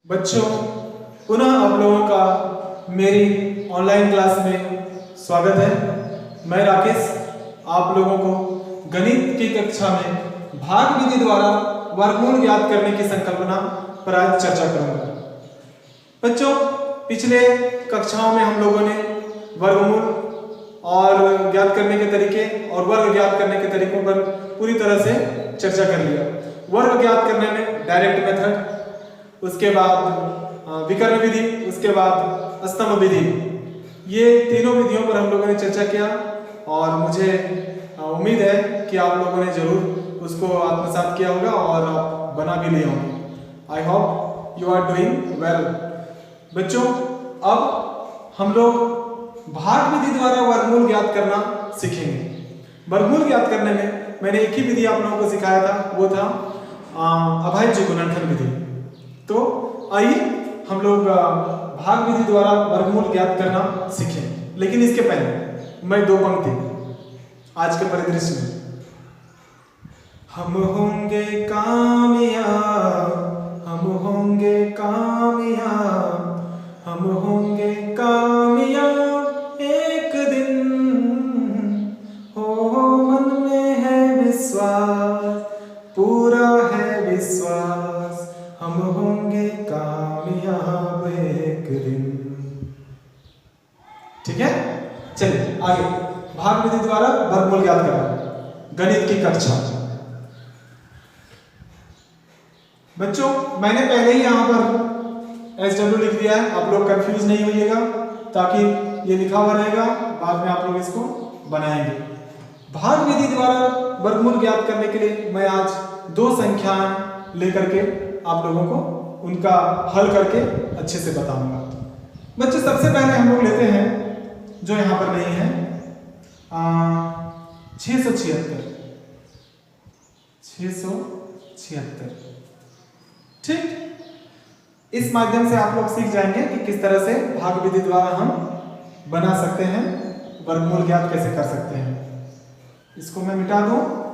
बच्चों, पुनः आप लोगों का मेरी ऑनलाइन क्लास में स्वागत है। मैं राकेश आप लोगों को गणित की कक्षा में भाग विधि द्वारा वर्गमूल ज्ञात करने की संकल्पना पर आज चर्चा करूंगा। बच्चों, पिछले कक्षाओं में हम लोगों ने वर्गमूल और ज्ञात करने के तरीके और वर्ग ज्ञात करने के तरीकों पर पूरी तरह से चर्चा कर लिया। वर्ग ज्ञात करने में डायरेक्ट मेथड, उसके बाद विकर्ण विधि, उसके बाद स्तंभ विधि, ये तीनों विधियों पर हम लोगों ने चर्चा किया और मुझे उम्मीद है कि आप लोगों ने जरूर उसको आत्मसात किया होगा और आप बना भी लिए होंगे। I hope you are doing well. बच्चों, अब हम लोग भाग विधि द्वारा वर्गमूल ज्ञात करना सीखेंगे। वर्गमूल ज्ञात करने में मैंने एक ही विधि आप लोगों को सिखाया था, वो था अभाज्य गुणनखंड विधि। तो आइए हम लोग भाग विधि द्वारा वर्गमूल ज्ञात करना सीखें। लेकिन इसके पहले मैं दो पंक्ति आज के परिदृश्य में, हम होंगे कामयाब, हम होंगे कामयाब, हम होंगे कामयाब एक दिन, हो मन में है विश्वास, पूरा है विश्वास, हम होंगे कामयाब एक दिन। ठीक है, चलिए आगे भाग विधि द्वारा वर्गमूल ज्ञात करना, गणित की कक्षा। बच्चों, मैंने पहले ही यहां पर SW लिख दिया है, आप लोग कंफ्यूज नहीं होइएगा, ताकि ये लिखा हुआ रहेगा, बाद में आप लोग इसको बनाएंगे। भाग विधि द्वारा वर्गमूल ज्ञात करने के लिए मैं आज दो संख्याएं लेकर के आप लोगों को उनका हल करके अच्छे से बताऊंगा। बच्चों, सबसे पहले हम लोग लेते हैं जो यहां पर नहीं है, 676। ठीक, इस माध्यम से आप लोग सीख जाएंगे कि किस तरह से भाग विधि द्वारा हम बना सकते हैं, वर्गमूल ज्ञात कैसे कर सकते हैं। इसको मैं मिटा दूं।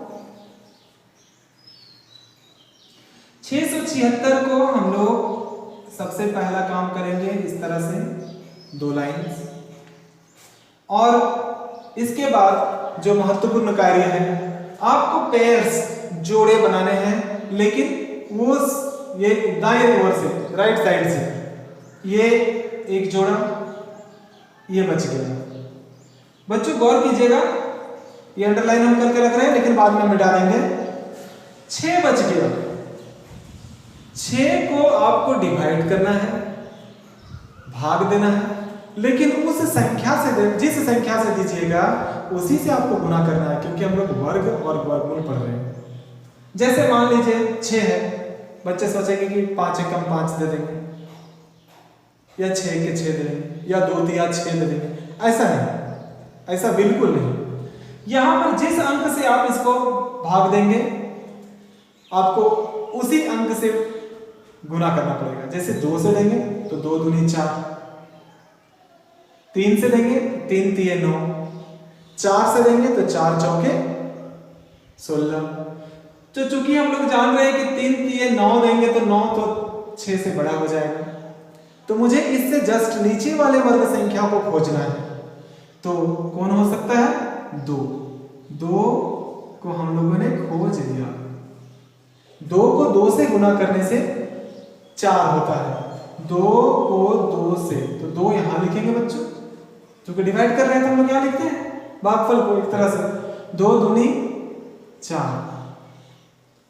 676 को हम लोग सबसे पहला काम करेंगे इस तरह से, दो लाइंस, और इसके बाद जो महत्वपूर्ण कार्य है, आपको पेयर्स, जोड़े बनाने हैं, लेकिन वो ये दाएं ओर से, राइट साइड से, ये एक जोड़ा ये बच गया। बच्चों गौर कीजिएगा, ये अंडरलाइन हम करके रख रहे हैं, लेकिन बाद में मिटा देंगे। 6 बच गया। 6 को आपको डिवाइड करना है, भाग देना है, लेकिन उस संख्या से, जिस संख्या से दीजिएगा उसी से आपको गुना करना है, क्योंकि हम लोग वर्ग और वर्गमूल पढ़ रहे हैं। जैसे मान लीजिए 6 है, बच्चे सोचेंगे कि 5 एकम 5 दे देंगे, या 6 के 6 दे देंगे, या 2 या 6 दे देंगे। ऐसा नहीं, ऐसा बिल्कुल नहीं। यहां पर जिस अंक से आप इसको भाग देंगे, आपको उसी अंक से गुना करना पड़ेगा। जैसे 2 से देंगे तो 2 दूनी 4, 3 से देंगे 3 तिये 9, 4 से देंगे तो 4 चौके 16। तो चूंकि हम लोग जान रहे हैं कि 3 तिये 9 देंगे तो 9 तो 6 से बड़ा हो जाएगा, तो मुझे इससे जस्ट नीचे वाले वर्ग संख्या को खोजना है। तो कौन हो सकता है? 2। 2 को हम लोगों ने खोज लिया। 2 को 2 से गुना करने से 4 होता है। 2 को 2 से, तो 2 यहां लिखेंगे बच्चों, क्योंकि डिवाइड कर रहे हैं तो हम लोग यहां लिखते हैं भागफल को एक तरह से। 2 दूनी 4।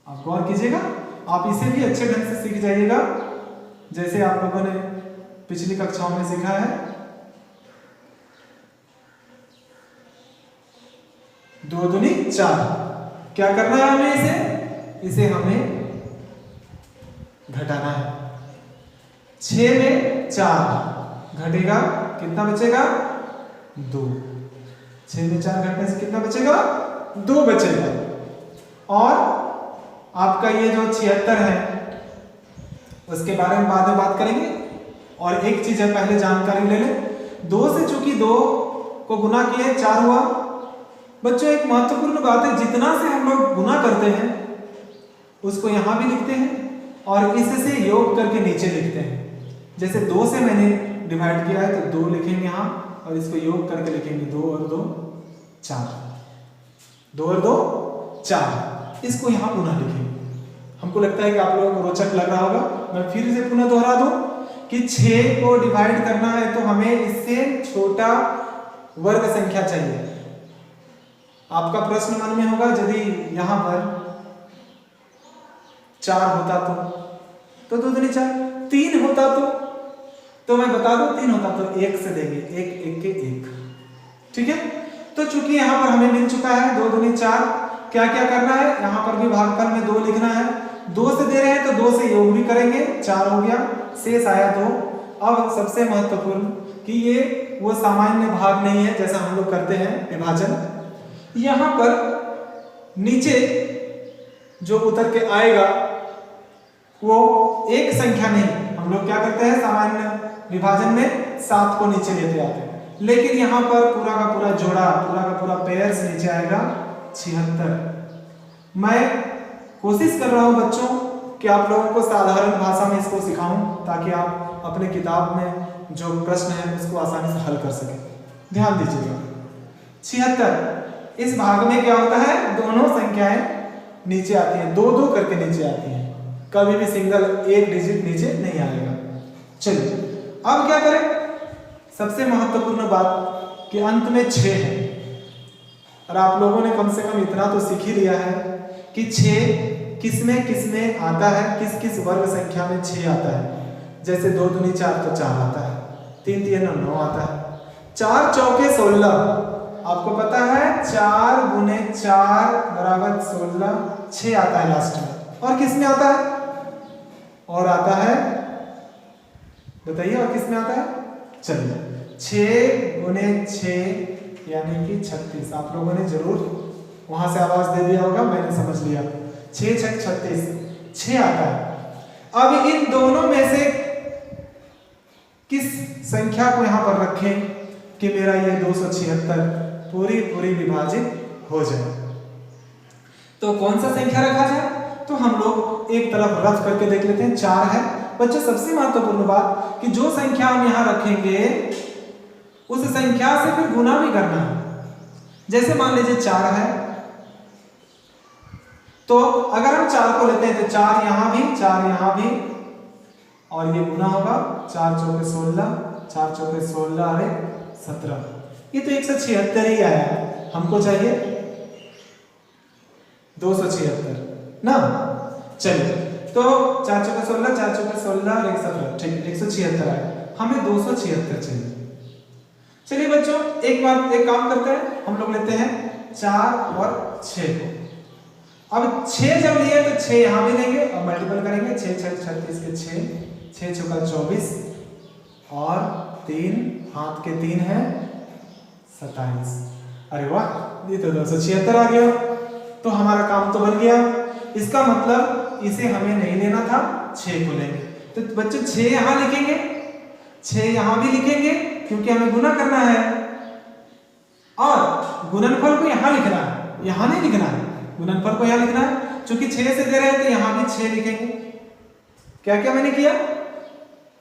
आप गौर कीजिएगा, आप इसे भी अच्छे ढंग से सीख जाइएगा, जैसे आप लोगों ने पिछली कक्षाओं में सीखा है। 2 दूनी 4। क्या करना है हमें? इसे हमें घटाना है। 6 में 4 घटेगा, कितना बचेगा? 2। 6 में 4 घटने से कितना बचेगा? 2 बचेगा। और आपका ये जो 76 है, उसके बारे में बाद में बात करेंगे। और एक चीज है, पहले जानकारी ले लें। 2 से चूंकि 2 को गुना किए 4 हुआ। बच्चों, एक महत्वपूर्ण बात है, जितना से हम लोग गुना करते हैं उसको यहां भी लिखते हैं और इससे योग करके नीचे लिखते हैं। जैसे 2 से मैंने डिवाइड किया है तो 2 लिखेंगे यहाँ और इसको योग करके लिखेंगे 2 और 2 4, 2 और 2 4। इसको यहाँ पुनः लिखेंगे। हमको लगता है कि आप लोगों को रोचक लग रहा होगा। मैं फिर से पुनः दोहरा दूं कि 6 को डिवाइड करना है तो हमें इससे छोटा वर्ग संख्या चाहिए। आपका प्रश्न मन में होगा यदि यहाँ पर 4 होता तो 2 दूनी 4, 3 होता तो मैं बता दूं 3 होता तो 1 से देंगे, 1 1 के 1, ठीक है। तो चूंकि यहाँ पर हमें मिल चुका है 2 दूनी 4, क्या क्या करना है, यहाँ पर भी भागफल में 2 लिखना है। 2 से दे रहे हैं तो 2 से योग भी करेंगे, 4 हो गया, शेष आया 2। अब सबसे महत्वपूर्ण कि ये वो सामान्य भाग नहीं है जैसा हम लोग करते हैं विभाजन। यहाँ पर नीचे जो उतर के आएगा वो एक संख्या नहीं, हम लोग क्या करते हैं सामान्य विभाजन में 7 को नीचे लेते आते हैं, लेकिन यहाँ पर पूरा का पूरा जोड़ा, पूरा का पूरा पेयर्स नीचे आएगा 76। मैं कोशिश कर रहा हूँ बच्चों कि आप लोगों को साधारण भाषा में इसको सिखाऊं ताकि आप अपने किताब में जो प्रश्न है उसको आसानी से हल कर सकें। ध्यान दीजिएगा 76, इस भाग में क्या होता है, दोनों संख्याएं नीचे आती हैं, 2 2 करके नीचे आती हैं, कभी भी सिंगल एक डिजिट नीचे नहीं आएगा। चलिए अब क्या करें, सबसे महत्वपूर्ण बात कि अंत में 6 है और आप लोगों ने कम से कम इतना तो सीख ही लिया है कि 6 किसमें आता है, किस किस वर्ग संख्या में 6 आता है। जैसे 2 दूनी 4 तो 4 आता है, 3 3 9 आता है, 4 चौके 16, आपको पता है 4 गुने 4 बराबर 16, 6 आता है लास्ट में। और किस में आता है, और आता है, बताइए और किस में आता है, चलिए 6 गुने 6 यानी कि 36। आप लोगों ने जरूर वहां से आवाज दे दिया होगा, मैंने समझ लिया, 6 6 36, 6 आता है। अब इन दोनों में से किस संख्या को यहां पर रखें कि मेरा ये 276 पूरी विभाजित हो जाए। तो कौन सा संख्या रखा जाए, तो हम लोग एक तरफ रफ करके देख लेते हैं। 4 है बच्चों, सबसे महत्वपूर्ण बात कि जो संख्या हम यहां रखेंगे उस संख्या से फिर गुना भी करना है। जैसे मान लीजिए 4 है तो अगर हम 4 को लेते हैं तो 4 यहां भी, 4 यहां भी, और ये गुना होगा 4 चौके 16, 4 चौके 16 अरे 17, ये तो 176 ही आया, हमको चाहिए 276 ना। चलिए तो 4 चौके 16, 4 चौके 16 और 117, ठीक है 176 आया, हमें 276 चाहिए। चलिए बच्चों एक काम करते हैं, हम लोग लेते हैं 4 और 6 को। अब 6 जब लिए तो 6 यहां भी लेंगे और मल्टीपल करेंगे, 6 6 36 के 6, 6 चौका 24 और 3 हाथ के 3 है 27। अरे वाह, ये तो 276 आ गया, तो हमारा काम तो बन गया। इसका मतलब इसे हमें नहीं लेना था, 6 को लेंगे। तो बच्चों 6 यहां लिखेंगे, 6 यहां भी लिखेंगे क्योंकि हमें गुना करना है, और गुणनफल को यहां लिखना है, यहां नहीं लिखना है, गुणनफल को यहां लिखना है। चूंकि 6 से दे रहे हैं तो यहां भी 6 लिखेंगे। क्या क्या मैंने किया,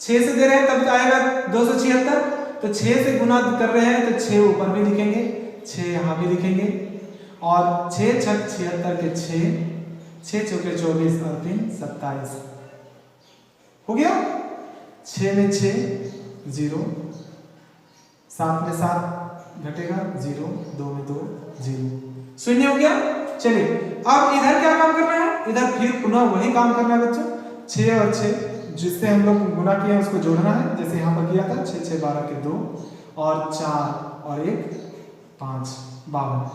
6 से दे रहे हैं तब आएगा 276, तो 6 से गुना कर रहे हैं तो 6 ऊपर भी लिखेंगे, 6 यहां भी लिखेंगे, और 6 6 76 के 6, 6 चौके 24 और 3 27 हो गया। 6 में 6 0, 7 में 7 घटेगा 0, 2 में 2 0, शून्य हो गया। चलिए अब इधर क्या काम करना है, इधर फिर पुनः वही काम करना है बच्चों, 6 और 6 जिससे हम लोग गुना किया उसको जोड़ना है, जैसे यहाँ पर किया था 6 6 12 के 2 और 4 और 1 5 52।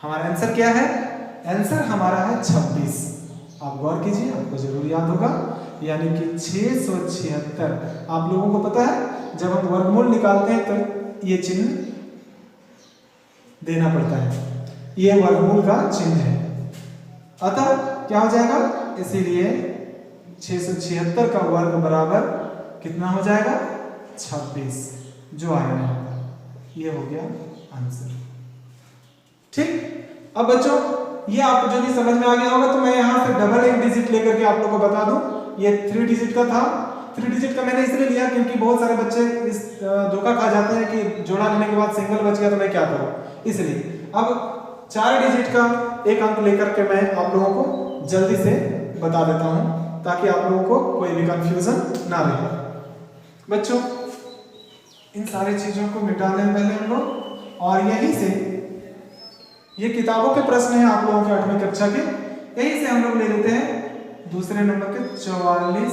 हमारा आंसर क्या है, आंसर हमारा है 26। आप गौर कीजिए, आपको जरूर याद होगा, यानी कि 676। आप लोगों को पता है जब हम वर्गमूल निकालते हैं तो ये चिन्ह देना पड़ता है, ये वर्गमूल का चिन्ह है, अतः क्या हो जाएगा, इसीलिए 676 का वर्ग बराबर कितना हो जाएगा 26, जो आएगा ये हो गया आंसर। ठीक, अब बच्चों ये आपको यदि समझ में आ गया होगा तो मैं यहाँ से डबल एक डिजिट लेकर के आप लोगों को बता दूं। ये 3 डिजिट का था। 3 डिजिट का मैंने इसलिए लिया क्योंकि बहुत सारे बच्चे इस धोखा खा जाते हैं कि जोड़ा लेने के बाद सिंगल बच गया तो मैं क्या करूं, इसलिए अब 4 डिजिट का एक अंक लेकर के मैं आप लोगों को जल्दी से बता देता हूं ताकि आप लोगों को कोई भी कंफ्यूजन ना रहे। बच्चों इन सारी चीजों को मिटा लें पहले हम लोग, और यहीं से ये किताबों के प्रश्न हैं आप लोगों के 8वीं कक्षा के, यहीं से हम लोग ले लेते हैं दूसरे नंबर के 44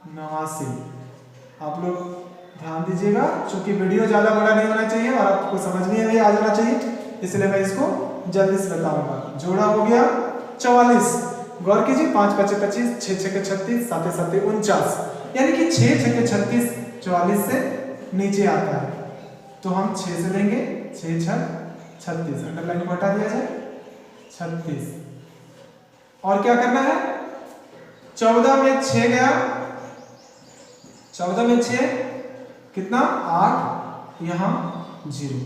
89। आप लोग ध्यान दीजिएगा, चूंकि वीडियो ज्यादा बड़ा नहीं होना चाहिए और आपको समझ में भी आ जाना चाहिए, इसलिए मैं इसको जल्दी से बताऊंगा। जोड़ा हो गया 44, गौर कीजिए 5 5 25, 6 6 36, 7 7 49, यानी कि 6 6 36 44 से नीचे आता है तो हम 6 से लेंगे, 6 6 36, अंडरलाइन को हटा दिया जाए 36। और क्या करना है, 14 में 6 गया, 14 में 6 कितना 8, यहां 0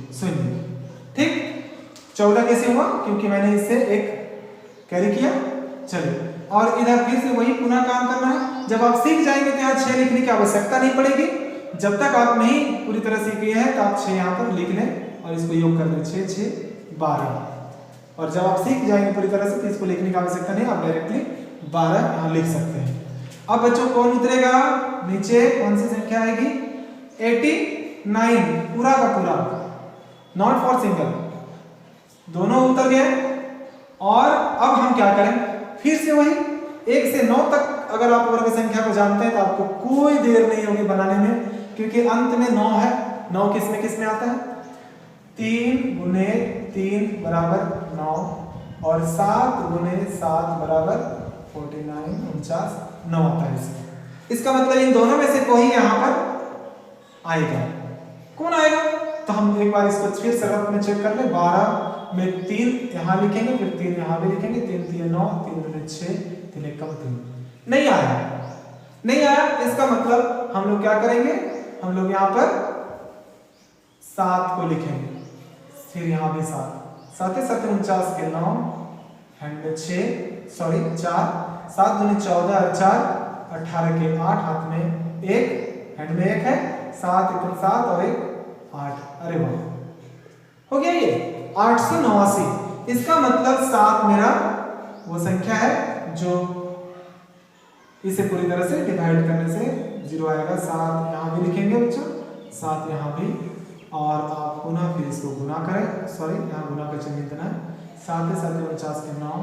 ठीक। 14 कैसे हुआ, क्योंकि मैंने इससे एक कैरी किया। चलिए और इधर फिर से वही पुनः काम करना है। जब आप सीख जाएंगे तो यहाँ 6 लिखने की आवश्यकता नहीं पड़ेगी। जब तक आप नहीं पूरी तरह सीख गए हैं तो आप 6 यहाँ पर लिख लें और इसको योग कर दें, 6 6 12। और जब आप सीख जाएंगे पूरी तरह से तो इसको लिखने की आवश्यकता नहीं, आप डायरेक्टली 12 यहाँ लिख सकते हैं। अब बच्चों कौन उतरेगा, नीचे कौन सी संख्या आएगी, 89 पूरा का पूरा, नॉट फॉर सिंगल, दोनों उतर गए। और अब हम क्या करें, फिर से वही 1 से 9 तक अगर आप वर्ग संख्या को जानते हैं तो आपको कोई देर नहीं होगी बनाने में, क्योंकि अंत में 9 है। 9 किस में आता है, 3 गुने 3 बराबर 9 और 7 गुने 7 बराबर 49 49 9 आता है। इसका मतलब इन दोनों में से कोई यहाँ पर आएगा। कौन आएगा, तो हम एक बार इसको फिर से रफ में चेक कर ले। 12 में 3 यहाँ लिखेंगे, फिर 3 यहाँ भी लिखेंगे, 3 3 9, 3 2 6, 3 1 3। नहीं आया, नहीं आया, इसका मतलब हम लोग क्या करेंगे, हम लोग यहाँ पर 7 को लिखेंगे, फिर यहाँ भी 7, 7 7 49 के 9 हैंड में 6 सॉरी 4, 7 दूनी 14 और 4 18 के 8, हाथ में 1 हैंड में 1 है, 7 1 7 और 1 8। अरे वाह, हो गया ये 889। इसका मतलब 7 मेरा वो संख्या है जो इसे पूरी तरह से डिवाइड करने से 0 आएगा। 7 यहाँ भी लिखेंगे बच्चों, 7 यहाँ भी, और आप पुनः फिर इसको गुना करें, सॉरी यहाँ गुना का चिन्ह देना है। 7 7 49 के 9,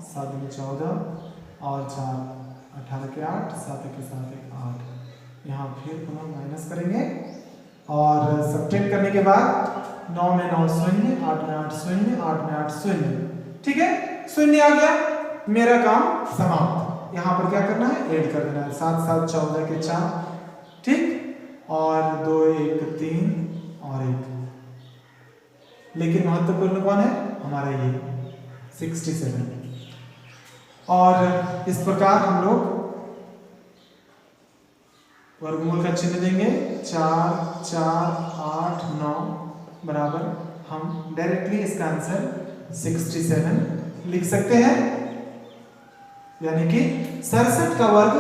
7 में 14 और 4 18 के 8, 7 के 7 8। यहाँ फिर पुनः माइनस करेंगे और सब्ट्रैक्ट करने के बाद 9 में 9 शून्य, 8 में 8 शून्य, 8 में 8 शून्य, ठीक है, शून्य आ गया, मेरा काम समाप्त। यहाँ पर क्या करना है, ऐड कर देना है, 7 7 14 के 4, ठीक, और 2 1 3 और 1। लेकिन महत्वपूर्ण कौन है, हमारा ये 67। और इस प्रकार हम लोग वर्गमूल का चिन्ह देंगे, 4 4 8 9 बराबर, हम डायरेक्टली इसका आंसर 67 लिख सकते हैं, यानी कि 67 का वर्ग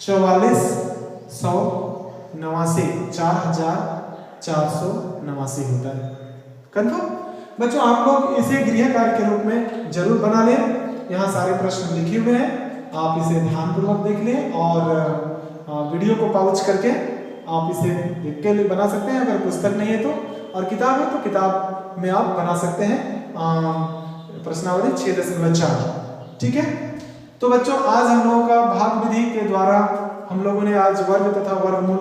4489 4489 होता है। कंफर्म बच्चों, आप लोग इसे गृह कार्य के रूप में जरूर बना लें। यहाँ सारे प्रश्न लिखे हुए हैं, आप इसे ध्यानपूर्वक देख लें और वीडियो को पॉज करके आप इसे लिख के बना सकते हैं। अगर पुस्तक नहीं है तो, और किताब है तो किताब में आप बना सकते हैं प्रश्नावली 6.4, ठीक है। तो बच्चों आज हम लोगों का भाग विधि के द्वारा हम लोगों ने आज वर्ग तथा वर्गमूल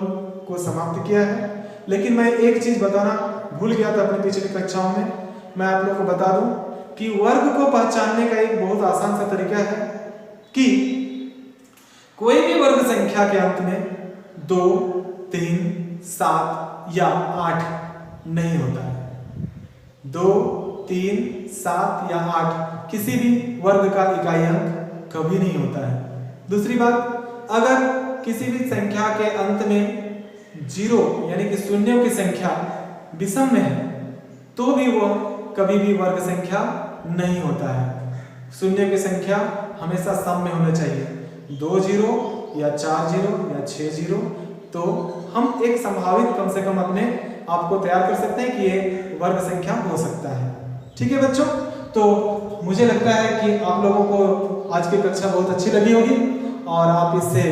को समाप्त किया है। लेकिन मैं एक चीज बताना भूल गया था अपनी पिछली कक्षाओं में, मैं आप लोगों को बता दूं कि वर्ग को पहचानने का एक बहुत आसान सा तरीका है कि कोई भी वर्ग संख्या के अंत में 2 3 7 या 8 नहीं होता है। 2 3 7 या 8 किसी भी वर्ग का इकाई अंक कभी नहीं होता है। दूसरी बात, अगर किसी भी संख्या के अंत में 0 यानी कि शून्यों की संख्या विषम में है तो भी वह कभी भी वर्ग संख्या नहीं होता है। शून्य की संख्या हमेशा सम में होना चाहिए, 2 जीरो या 4 जीरो या 6 जीरो। तो हम एक संभावित कम से कम अपने आप को तैयार कर सकते हैं कि ये वर्ग संख्या हो सकता है। ठीक है बच्चों, तो मुझे लगता है कि आप लोगों को आज की कक्षा बहुत अच्छी लगी होगी और आप इससे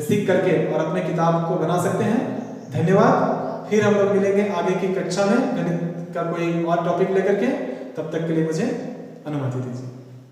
सीख करके और अपने किताब को बना सकते हैं। धन्यवाद। फिर हम लोग मिलेंगे आगे की कक्षा में गणित का कोई और टॉपिक लेकर के। तब तक के लिए मुझे अनुमति दीजिए।